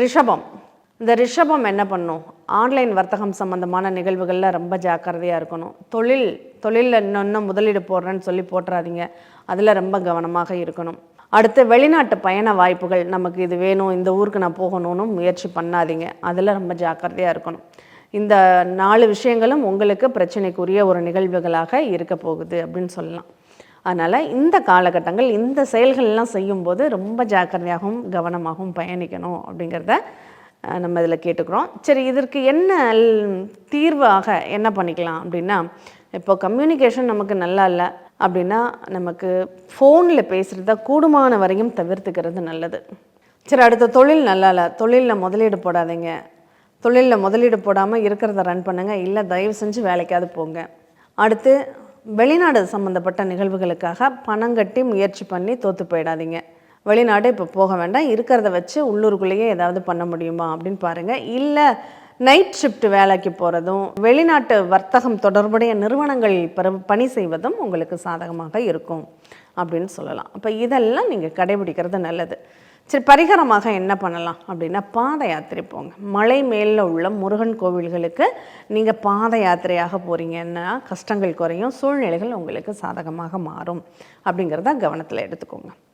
ரிஷபம். இந்த ரிஷபம் என்ன பண்ணும்? ஆன்லைன் வர்த்தகம் சம்மந்தமான நிகழ்வுகளில் ரொம்ப ஜாக்கிரதையாக இருக்கணும். தொழிலில் இன்னும் முதலீடு போடுறேன்னு சொல்லி போட்டுறாதீங்க. அதில் ரொம்ப கவனமாக இருக்கணும். அடுத்து வெளிநாட்டு பயண வாய்ப்புகள், நமக்கு இது வேணும், இந்த ஊருக்கு நான் போகணும்னு முயற்சி பண்ணாதீங்க. அதில் ரொம்ப ஜாக்கிரதையாக இருக்கணும். இந்த 4 விஷயங்களும் உங்களுக்கு பிரச்சனைக்குரிய ஒரு நிகழ்வுகளாக இருக்க போகுது அப்படின்னு சொல்லலாம். அதனால் இந்த காலகட்டங்கள் இந்த செயல்கள்லாம் செய்யும்போது ரொம்ப ஜாக்கிரதையாகவும் கவனமாகவும் பயணிக்கணும் அப்படிங்கிறத நம்ம இதில் கேட்டுக்கிறோம். சரி, இதற்கு என்ன தீர்வாக என்ன பண்ணிக்கலாம் அப்படின்னா, இப்போ கம்யூனிகேஷன் நமக்கு நல்லா இல்லை அப்படின்னா நமக்கு ஃபோனில் பேசுகிறத கூடுமான வரையும் தவிர்த்துக்கிறது நல்லது. சரி, அடுத்த தொழில் நல்லா இல்லை, தொழிலில் முதலீடு போடாதீங்க. தொழிலில் முதலீடு போடாமல் இருக்கிறத ரன் பண்ணுங்கள். இல்லை, தயவு செஞ்சு வேலைக்காவது போங்க. அடுத்து வெளிநாடு சம்மந்தப்பட்ட நிகழ்வுகளுக்காக பணம் கட்டி முயற்சி பண்ணி தோற்று போயிடாதீங்க. வெளிநாடு இப்போ போக வேண்டாம், இருக்கிறத வச்சு உள்ளூருக்குள்ளேயே ஏதாவது பண்ண முடியுமா அப்படின்னு பாருங்கள். இல்லை, நைட் ஷிஃப்ட் வேலைக்கு போகிறதும் வெளிநாட்டு வர்த்தகம் தொடர்புடைய நிறுவனங்கள் பணி செய்வதும் உங்களுக்கு சாதகமாக இருக்கும் அப்படின்னு சொல்லலாம். அப்போ இதெல்லாம் நீங்கள் கடைபிடிக்கிறது நல்லது. சரி, பரிகாரமாக என்ன பண்ணலாம் அப்படின்னா, பாத யாத்திரை போங்க. மலை மேலில் உள்ள முருகன் கோவில்களுக்கு நீங்கள் பாத யாத்திரையாக போகிறீங்கன்னா கஷ்டங்கள் குறையும், சூழ்நிலைகள் உங்களுக்கு சாதகமாக மாறும் அப்படிங்கிறத கவனத்தில் எடுத்துக்கோங்க.